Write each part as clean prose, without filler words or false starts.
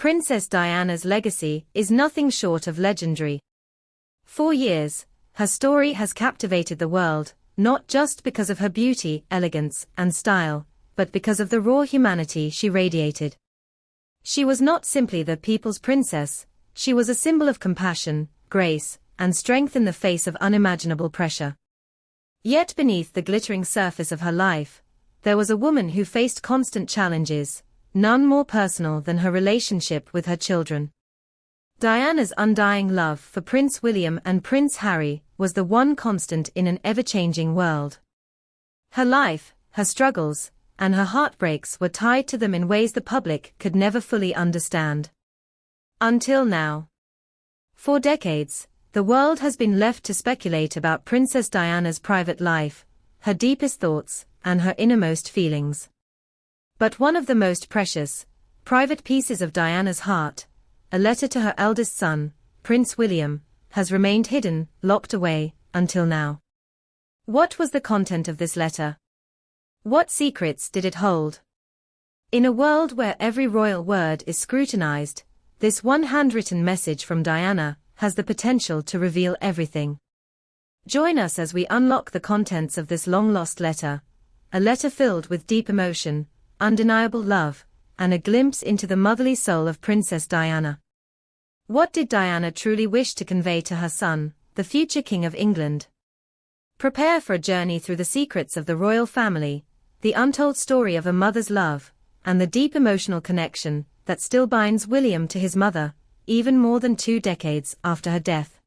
Princess Diana's legacy is nothing short of legendary. For years, her story has captivated the world, not just because of her beauty, elegance, and style, but because of the raw humanity she radiated. She was not simply the people's princess, she was a symbol of compassion, grace, and strength in the face of unimaginable pressure. Yet beneath the glittering surface of her life, there was a woman who faced constant challenges, none more personal than her relationship with her children. Diana's undying love for Prince William and Prince Harry was the one constant in an ever-changing world. Her life, her struggles, and her heartbreaks were tied to them in ways the public could never fully understand. Until now. For decades, the world has been left to speculate about Princess Diana's private life, her deepest thoughts, and her innermost feelings. But one of the most precious, private pieces of Diana's heart, a letter to her eldest son, Prince William, has remained hidden, locked away, until now. What was the content of this letter? What secrets did it hold? In a world where every royal word is scrutinized, this one handwritten message from Diana has the potential to reveal everything. Join us as we unlock the contents of this long-lost letter, a letter filled with deep emotion, undeniable love, and a glimpse into the motherly soul of Princess Diana. What did Diana truly wish to convey to her son, the future King of England? Prepare for a journey through the secrets of the royal family, the untold story of a mother's love, and the deep emotional connection that still binds William to his mother, even more than 2 decades after her death.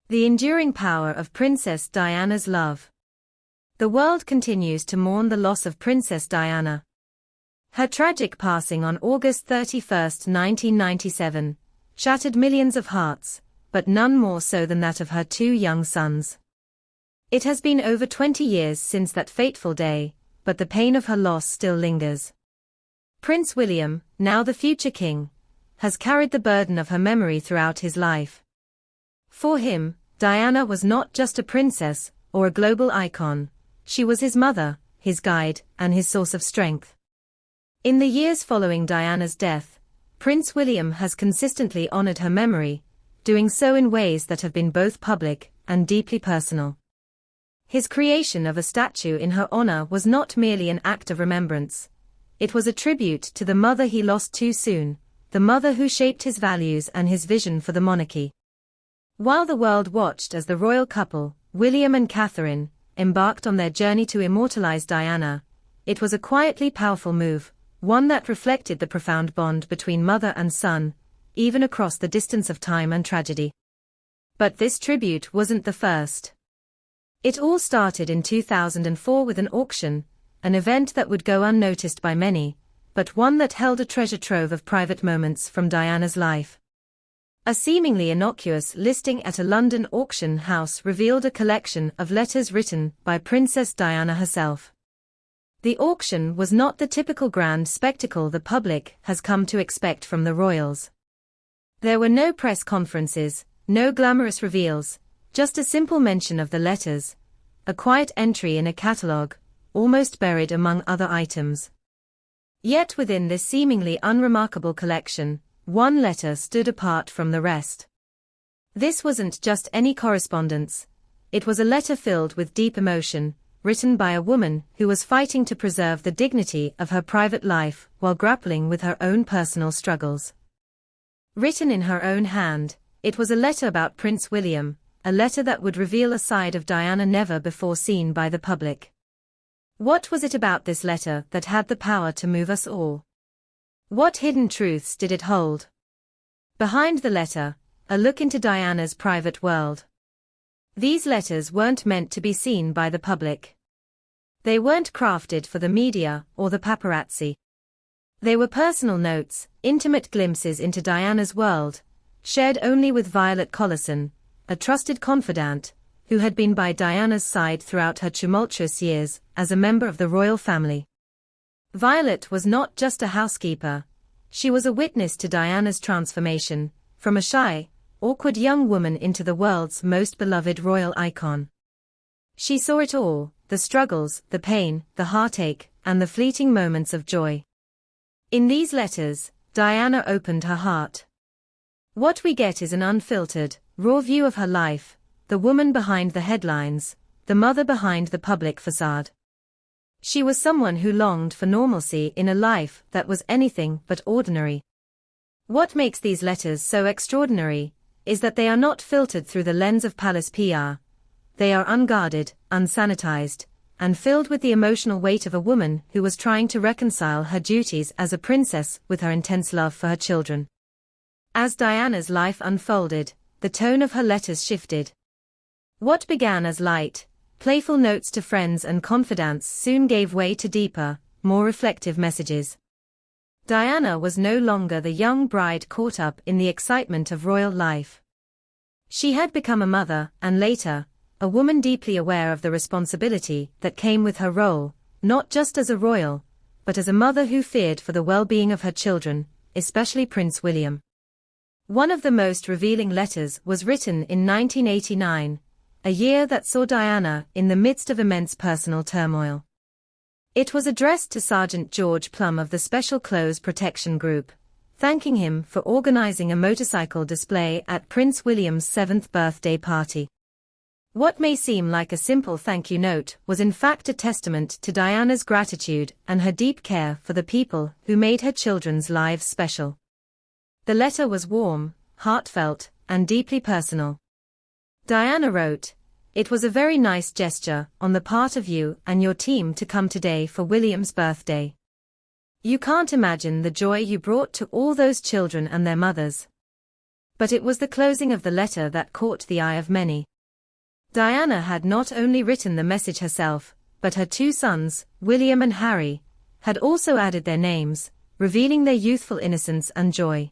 The enduring power of Princess Diana's love. The world continues to mourn the loss of Princess Diana. Her tragic passing on August 31, 1997, shattered millions of hearts, but none more so than that of her 2 young sons. It has been over 20 years since that fateful day, but the pain of her loss still lingers. Prince William, now the future king, has carried the burden of her memory throughout his life. For him, Diana was not just a princess or a global icon, she was his mother, his guide, and his source of strength. In the years following Diana's death, Prince William has consistently honored her memory, doing so in ways that have been both public and deeply personal. His creation of a statue in her honor was not merely an act of remembrance. It was a tribute to the mother he lost too soon, the mother who shaped his values and his vision for the monarchy. While the world watched as the royal couple, William and Catherine, embarked on their journey to immortalize Diana, it was a quietly powerful move, one that reflected the profound bond between mother and son, even across the distance of time and tragedy. But this tribute wasn't the first. It all started in 2004 with an auction, an event that would go unnoticed by many, but one that held a treasure trove of private moments from Diana's life. A seemingly innocuous listing at a London auction house revealed a collection of letters written by Princess Diana herself. The auction was not the typical grand spectacle the public has come to expect from the royals. There were no press conferences, no glamorous reveals, just a simple mention of the letters, a quiet entry in a catalogue, almost buried among other items. Yet within this seemingly unremarkable collection, one letter stood apart from the rest. This wasn't just any correspondence, it was a letter filled with deep emotion, written by a woman who was fighting to preserve the dignity of her private life while grappling with her own personal struggles. Written in her own hand, it was a letter about Prince William, a letter that would reveal a side of Diana never before seen by the public. What was it about this letter that had the power to move us all? What hidden truths did it hold? Behind the letter, a look into Diana's private world. These letters weren't meant to be seen by the public. They weren't crafted for the media or the paparazzi. They were personal notes, intimate glimpses into Diana's world, shared only with Violet Collison, a trusted confidant, who had been by Diana's side throughout her tumultuous years as a member of the royal family. Violet was not just a housekeeper, she was a witness to Diana's transformation, from a shy, awkward young woman into the world's most beloved royal icon. She saw it all, the struggles, the pain, the heartache, and the fleeting moments of joy. In these letters, Diana opened her heart. What we get is an unfiltered, raw view of her life, the woman behind the headlines, the mother behind the public facade. She was someone who longed for normalcy in a life that was anything but ordinary. What makes these letters so extraordinary is that they are not filtered through the lens of palace PR. They are unguarded, unsanitized, and filled with the emotional weight of a woman who was trying to reconcile her duties as a princess with her intense love for her children. As Diana's life unfolded, the tone of her letters shifted. What began as light, playful notes to friends and confidants soon gave way to deeper, more reflective messages. Diana was no longer the young bride caught up in the excitement of royal life. She had become a mother, and later, a woman deeply aware of the responsibility that came with her role, not just as a royal, but as a mother who feared for the well-being of her children, especially Prince William. One of the most revealing letters was written in 1989, a year that saw Diana in the midst of immense personal turmoil. It was addressed to Sergeant George Plum of the Special Clothes Protection Group, thanking him for organizing a motorcycle display at Prince William's 7th birthday party. What may seem like a simple thank you note was in fact a testament to Diana's gratitude and her deep care for the people who made her children's lives special. The letter was warm, heartfelt, and deeply personal. Diana wrote, "It was a very nice gesture on the part of you and your team to come today for William's birthday. You can't imagine the joy you brought to all those children and their mothers." But it was the closing of the letter that caught the eye of many. Diana had not only written the message herself, but her two sons, William and Harry, had also added their names, revealing their youthful innocence and joy.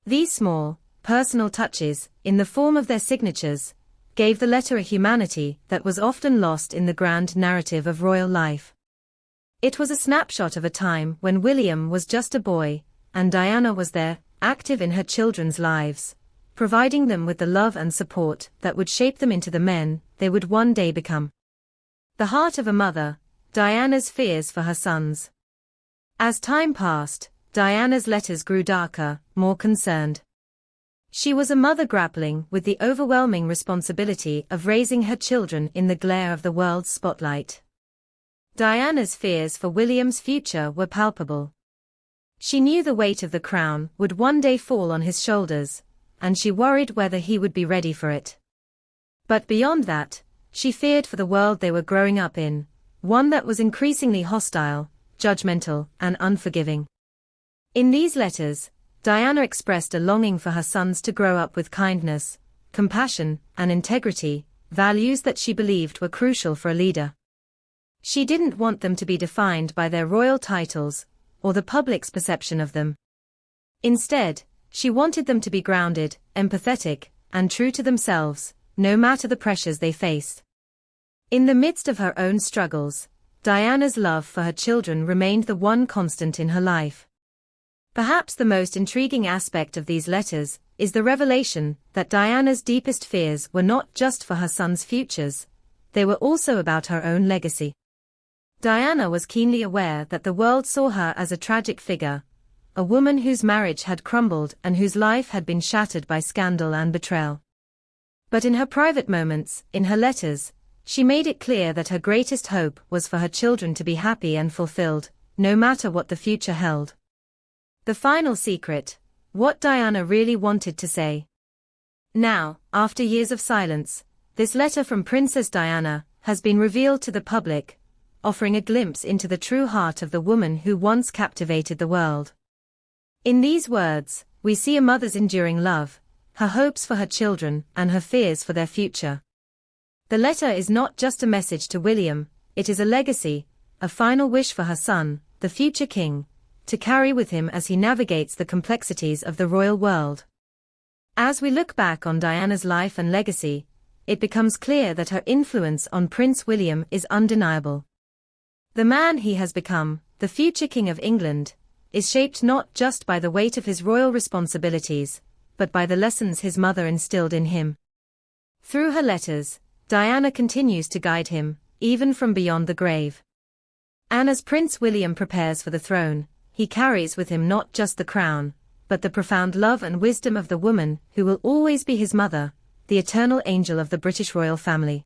These small, personal touches, in the form of their signatures, gave the letter a humanity that was often lost in the grand narrative of royal life. It was a snapshot of a time when William was just a boy, and Diana was there, active in her children's lives, providing them with the love and support that would shape them into the men they would one day become. The heart of a mother, Diana's fears for her sons. As time passed, Diana's letters grew darker, more concerned. She was a mother grappling with the overwhelming responsibility of raising her children in the glare of the world's spotlight. Diana's fears for William's future were palpable. She knew the weight of the crown would one day fall on his shoulders, and she worried whether he would be ready for it. But beyond that, she feared for the world they were growing up in, one that was increasingly hostile, judgmental, and unforgiving. In these letters, Diana expressed a longing for her sons to grow up with kindness, compassion, and integrity, values that she believed were crucial for a leader. She didn't want them to be defined by their royal titles, or the public's perception of them. Instead, she wanted them to be grounded, empathetic, and true to themselves, no matter the pressures they faced. In the midst of her own struggles, Diana's love for her children remained the one constant in her life. Perhaps the most intriguing aspect of these letters is the revelation that Diana's deepest fears were not just for her sons' futures, they were also about her own legacy. Diana was keenly aware that the world saw her as a tragic figure, a woman whose marriage had crumbled and whose life had been shattered by scandal and betrayal. But in her private moments, in her letters, she made it clear that her greatest hope was for her children to be happy and fulfilled, no matter what the future held. The final secret, what Diana really wanted to say. Now, after years of silence, this letter from Princess Diana has been revealed to the public, offering a glimpse into the true heart of the woman who once captivated the world. In these words, we see a mother's enduring love, her hopes for her children, and her fears for their future. The letter is not just a message to William, it is a legacy, a final wish for her son, the future king, to carry with him as he navigates the complexities of the royal world. As we look back on Diana's life and legacy, it becomes clear that her influence on Prince William is undeniable. The man he has become, the future King of England, is shaped not just by the weight of his royal responsibilities, but by the lessons his mother instilled in him. Through her letters, Diana continues to guide him, even from beyond the grave. And as Prince William prepares for the throne, he carries with him not just the crown, but the profound love and wisdom of the woman who will always be his mother, the eternal angel of the British royal family.